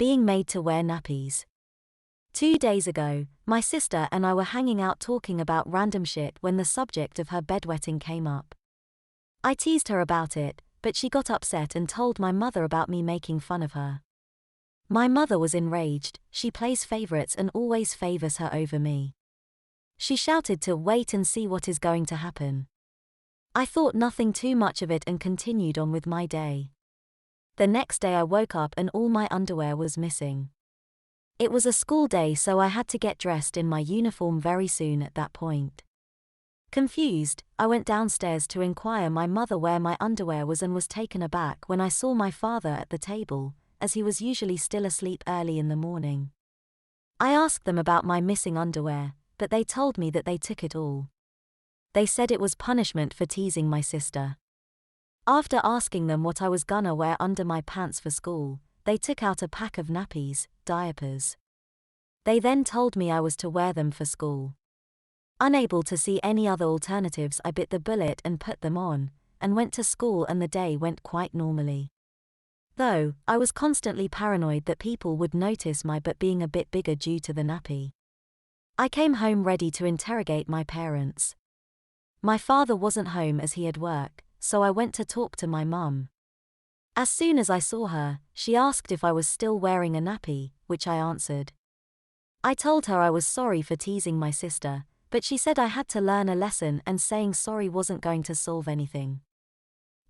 being made to wear nappies. 2 days ago, my sister and I were hanging out talking about random shit when the subject of her bedwetting came up. I teased her about it, but she got upset and told my mother about me making fun of her. My mother was enraged. She plays favorites and always favors her over me. She shouted to wait and see what is going to happen. I thought nothing too much of it and continued on with my day. The next day I woke up and all my underwear was missing. It was a school day, so I had to get dressed in my uniform very soon at that point. Confused, I went downstairs to inquire my mother where my underwear was and was taken aback when I saw my father at the table, as he was usually still asleep early in the morning. I asked them about my missing underwear, but they told me that they took it all. They said it was punishment for teasing my sister. After asking them what I was gonna wear under my pants for school, they took out a pack of nappies, diapers. They then told me I was to wear them for school. Unable to see any other alternatives, I bit the bullet and put them on, and went to school, and the day went quite normally. Though, I was constantly paranoid that people would notice my butt being a bit bigger due to the nappy. I came home ready to interrogate my parents. My father wasn't home as he had work, so I went to talk to my mum. As soon as I saw her, she asked if I was still wearing a nappy, which I answered. I told her I was sorry for teasing my sister, but she said I had to learn a lesson and saying sorry wasn't going to solve anything.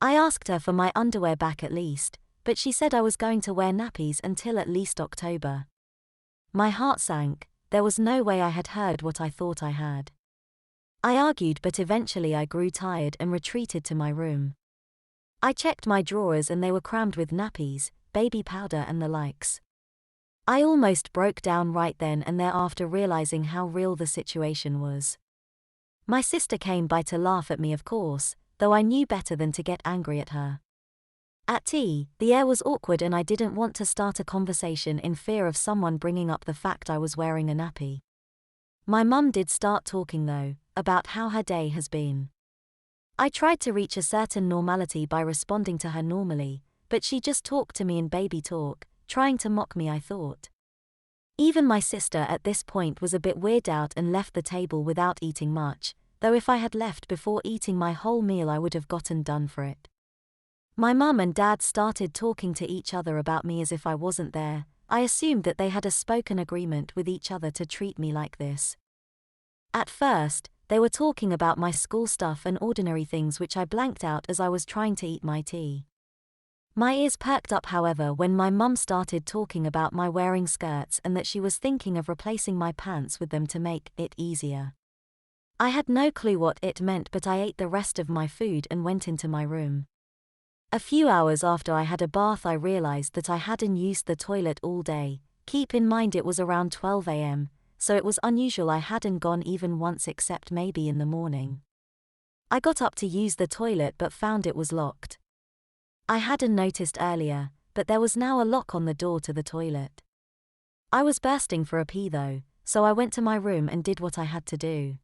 I asked her for my underwear back at least, but she said I was going to wear nappies until at least October. My heart sank. There was no way I had heard what I thought I had. I argued, but eventually I grew tired and retreated to my room. I checked my drawers and they were crammed with nappies, baby powder and the likes. I almost broke down right then and there after realizing how real the situation was. My sister came by to laugh at me, of course, though I knew better than to get angry at her. At tea, the air was awkward and I didn't want to start a conversation in fear of someone bringing up the fact I was wearing a nappy. My mum did start talking though, about how her day has been. I tried to reach a certain normality by responding to her normally, but she just talked to me in baby talk, trying to mock me, I thought. Even my sister at this point was a bit weirded out and left the table without eating much, though if I had left before eating my whole meal I would have gotten done for it. My mum and dad started talking to each other about me as if I wasn't there. I assumed that they had a spoken agreement with each other to treat me like this. At first, they were talking about my school stuff and ordinary things which I blanked out as I was trying to eat my tea. My ears perked up, however, when my mum started talking about my wearing skirts and that she was thinking of replacing my pants with them to make it easier. I had no clue what it meant, but I ate the rest of my food and went into my room. A few hours after I had a bath, I realized that I hadn't used the toilet all day. Keep in mind it was around 12 a.m., so it was unusual I hadn't gone even once except maybe in the morning. I got up to use the toilet but found it was locked. I hadn't noticed earlier, but there was now a lock on the door to the toilet. I was bursting for a pee though, so I went to my room and did what I had to do.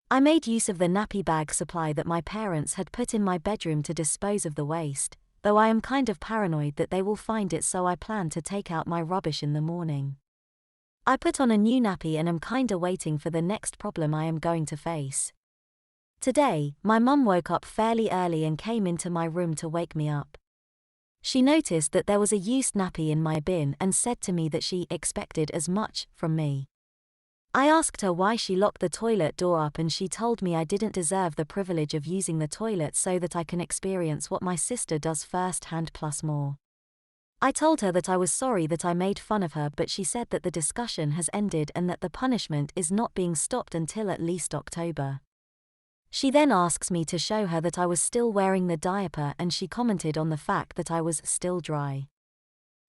I made use of the nappy bag supply that my parents had put in my bedroom to dispose of the waste, though I am kind of paranoid that they will find it, so I plan to take out my rubbish in the morning. I put on a new nappy and am kinda waiting for the next problem I am going to face. Today, my mum woke up fairly early and came into my room to wake me up. She noticed that there was a used nappy in my bin and said to me that she expected as much from me. I asked her why she locked the toilet door up and she told me I didn't deserve the privilege of using the toilet so that I can experience what my sister does firsthand plus more. I told her that I was sorry that I made fun of her, but she said that the discussion has ended and that the punishment is not being stopped until at least October. She then asks me to show her that I was still wearing the diaper and she commented on the fact that I was still dry.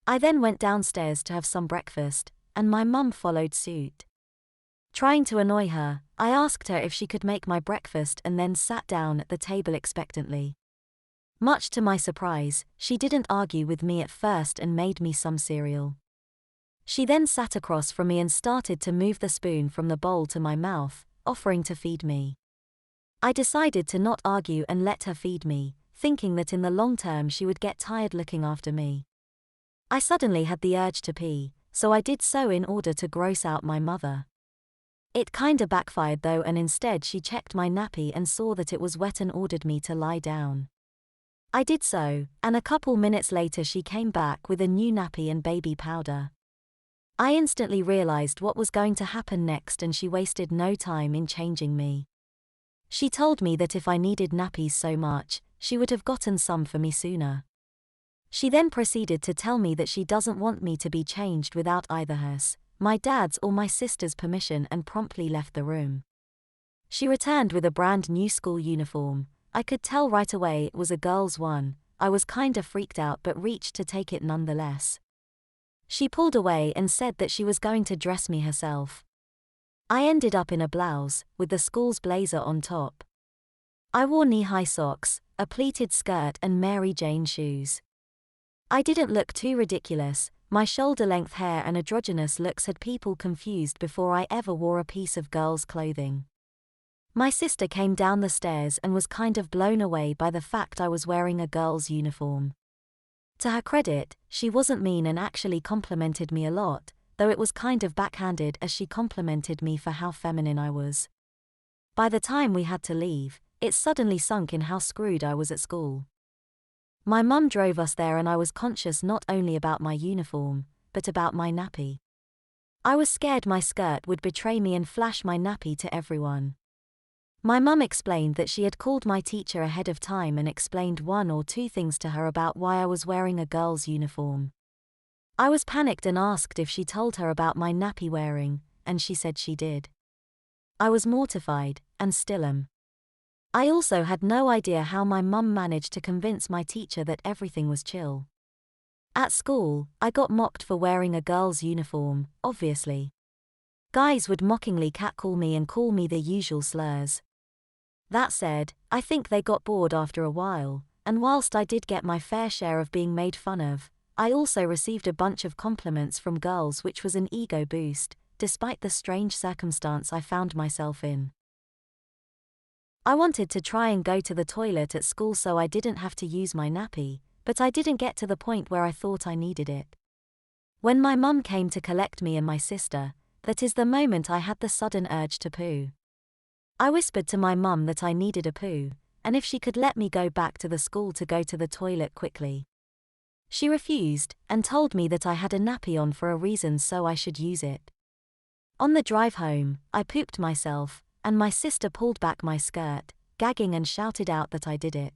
I then went downstairs to have some breakfast, and my mum followed suit. Trying to annoy her, I asked her if she could make my breakfast and then sat down at the table expectantly. Much to my surprise, she didn't argue with me at first and made me some cereal. She then sat across from me and started to move the spoon from the bowl to my mouth, offering to feed me. I decided to not argue and let her feed me, thinking that in the long term she would get tired looking after me. I suddenly had the urge to pee, so I did so in order to gross out my mother. It kinda backfired though, and instead she checked my nappy and saw that it was wet and ordered me to lie down. I did so, and a couple minutes later she came back with a new nappy and baby powder. I instantly realized what was going to happen next, and she wasted no time in changing me. She told me that if I needed nappies so much, she would have gotten some for me sooner. She then proceeded to tell me that she doesn't want me to be changed without either hers, my dad's or my sister's permission, and promptly left the room. She returned with a brand new school uniform. I could tell right away it was a girl's one. I was kinda freaked out but reached to take it nonetheless. She pulled away and said that she was going to dress me herself. I ended up in a blouse, with the school's blazer on top. I wore knee-high socks, a pleated skirt and Mary Jane shoes. I didn't look too ridiculous. My shoulder-length hair and androgynous looks had people confused before I ever wore a piece of girl's clothing. My sister came down the stairs and was kind of blown away by the fact I was wearing a girl's uniform. To her credit, she wasn't mean and actually complimented me a lot, though it was kind of backhanded as she complimented me for how feminine I was. By the time we had to leave, it suddenly sunk in how screwed I was at school. My mum drove us there and I was conscious not only about my uniform, but about my nappy. I was scared my skirt would betray me and flash my nappy to everyone. My mum explained that she had called my teacher ahead of time and explained one or two things to her about why I was wearing a girl's uniform. I was panicked and asked if she told her about my nappy wearing, and she said she did. I was mortified, and still am. I also had no idea how my mum managed to convince my teacher that everything was chill. At school, I got mocked for wearing a girl's uniform, obviously. Guys would mockingly catcall me and call me the usual slurs. That said, I think they got bored after a while, and whilst I did get my fair share of being made fun of, I also received a bunch of compliments from girls, which was an ego boost, despite the strange circumstance I found myself in. I wanted to try and go to the toilet at school so I didn't have to use my nappy, but I didn't get to the point where I thought I needed it. When my mum came to collect me and my sister, that is the moment I had the sudden urge to poo. I whispered to my mum that I needed a poo, and if she could let me go back to the school to go to the toilet quickly. She refused, and told me that I had a nappy on for a reason so I should use it. On the drive home, I pooped myself, and my sister pulled back my skirt, gagging, and shouted out that I did it.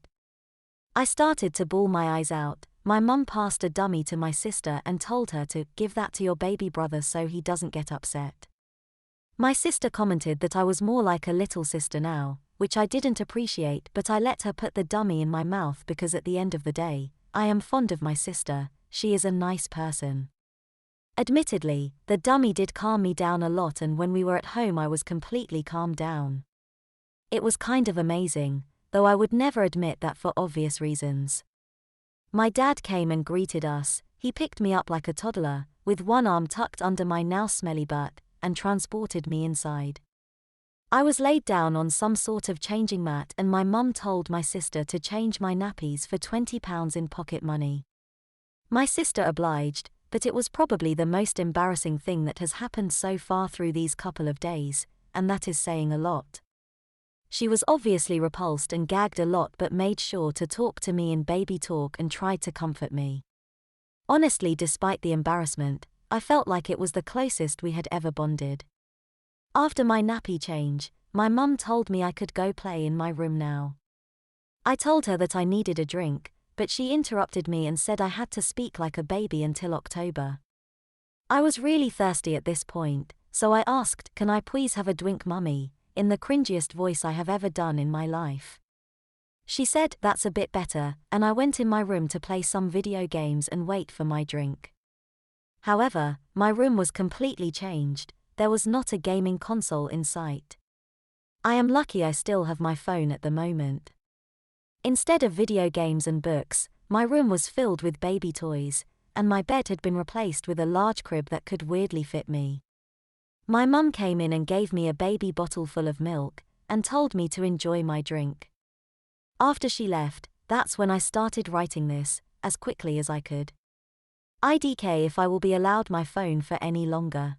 I started to bawl my eyes out. My mum passed a dummy to my sister and told her to give that to your baby brother so he doesn't get upset. My sister commented that I was more like a little sister now, which I didn't appreciate, but I let her put the dummy in my mouth because at the end of the day, I am fond of my sister. She is a nice person. Admittedly, the dummy did calm me down a lot, and when we were at home I was completely calmed down. It was kind of amazing, though I would never admit that for obvious reasons. My dad came and greeted us. He picked me up like a toddler, with one arm tucked under my now smelly butt, and transported me inside. I was laid down on some sort of changing mat and my mum told my sister to change my nappies for £20 in pocket money. My sister obliged, but it was probably the most embarrassing thing that has happened so far through these couple of days, and that is saying a lot. She was obviously repulsed and gagged a lot, but made sure to talk to me in baby talk and tried to comfort me. Honestly, despite the embarrassment, I felt like it was the closest we had ever bonded. After my nappy change, my mum told me I could go play in my room now. I told her that I needed a drink, but she interrupted me and said I had to speak like a baby until October. I was really thirsty at this point, so I asked, "Can I please have a drink, mummy?" in the cringiest voice I have ever done in my life. She said, "That's a bit better," and I went in my room to play some video games and wait for my drink. However, my room was completely changed. There was not a gaming console in sight. I am lucky I still have my phone at the moment. Instead of video games and books, my room was filled with baby toys, and my bed had been replaced with a large crib that could weirdly fit me. My mum came in and gave me a baby bottle full of milk, and told me to enjoy my drink. After she left, that's when I started writing this, as quickly as I could. IDK if I will be allowed my phone for any longer.